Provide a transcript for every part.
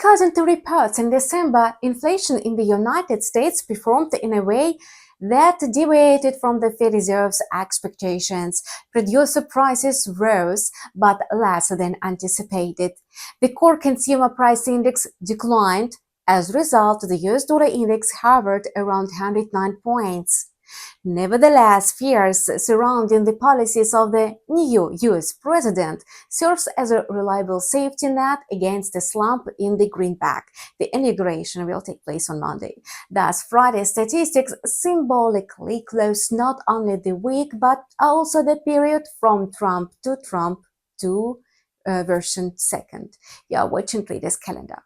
According to reports, in December, inflation in the United States performed in a way that deviated from the Fed Reserve's expectations. Producer prices rose, but less than anticipated. The core consumer price index declined. As a result, the US dollar index hovered around 109 points. Nevertheless, fears surrounding the policies of the new US president serves as a reliable safety net against a slump in the greenback. The inauguration will take place on Monday. Thus, Friday's statistics symbolically close not only the week but also the period from Trump to version 2nd. You are watching Traders Calendar.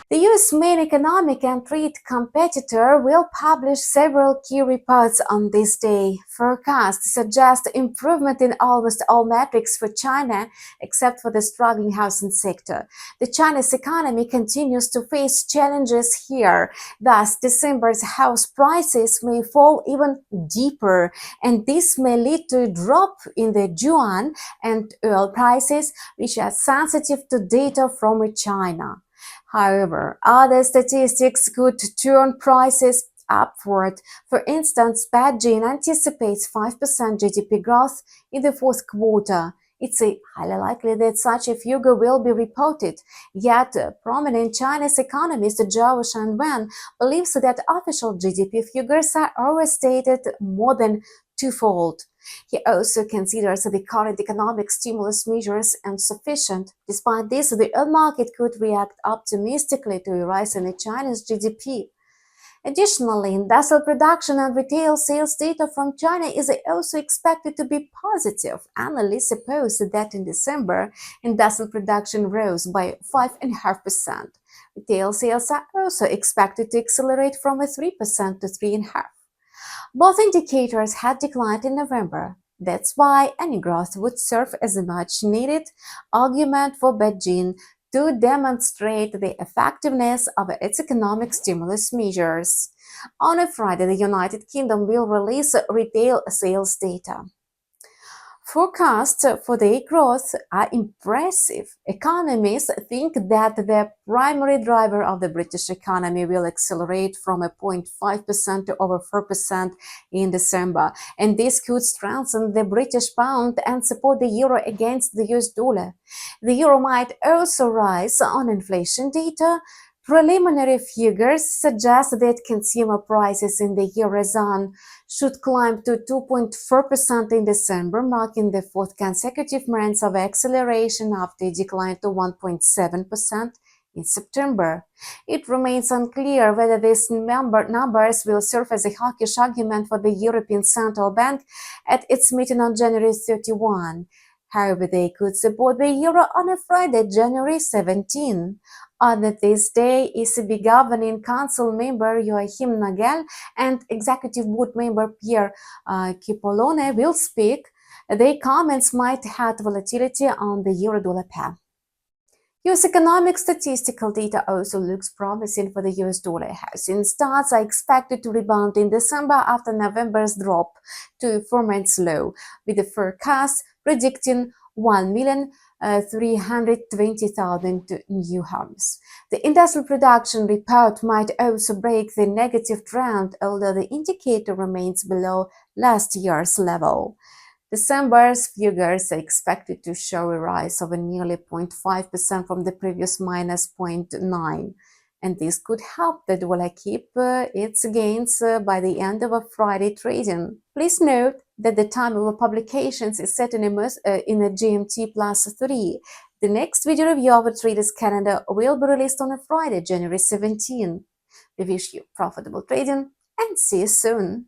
The US main economic and trade competitor will publish several key reports on this day. Forecasts suggest improvement in almost all metrics for China, except for the struggling housing sector. The Chinese economy continues to face challenges here. Thus, December's house prices may fall even deeper, and this may lead to a drop in the yuan and oil prices, which are sensitive to data from China. However, other statistics could turn prices upward. For instance, Beijing anticipates 5% GDP growth in the fourth quarter. It's highly likely that such a figure will be reported. Yet, prominent Chinese economist Zhao Shanwen believes that official GDP figures are overstated more than twofold. He also considers the current economic stimulus measures insufficient. Despite this, the oil market could react optimistically to a rise in China's GDP. Additionally, industrial production and retail sales data from China is also expected to be positive. Analysts suppose that in December, industrial production rose by 5.5%. Retail sales are also expected to accelerate from 3% to 3.5%. Both indicators had declined in November. That's why any growth would serve as a much-needed argument for Beijing to demonstrate the effectiveness of its economic stimulus measures. On a Friday, the United Kingdom will release retail sales data. Forecasts for their growth are impressive. Economists think that the primary driver of the British economy will accelerate from 0.5% to over 4% in December, and this could strengthen the British pound and support the euro against the US dollar. The euro might also rise on inflation data. Preliminary figures suggest that consumer prices in the Eurozone should climb to 2.4% in December, marking the fourth consecutive month of acceleration after a decline to 1.7% in September. It remains unclear whether these numbers will serve as a hawkish argument for the European Central Bank at its meeting on January 31. However, they could support the euro on a Friday, January 17. On this day, ECB Governing Council member Joachim Nagel and Executive Board member Pierre Cipollone will speak. Their comments might add volatility on the euro-dollar pair. US economic statistical data also looks promising for the US dollar. Housing starts are expected to rebound in December after November's drop to a 4-month low, with the forecast predicting 1,320,000 new homes. The industrial production report might also break the negative trend, although the indicator remains below last year's level. December's figures are expected to show a rise of nearly 0.5% from the previous minus 0.9%. And this could help the dollar keep its gains by the end of a Friday trading. Please note that the time of publications is set in a GMT +3. The next video review of a trader's calendar will be released on a Friday, January 17. We wish you profitable trading and see you soon.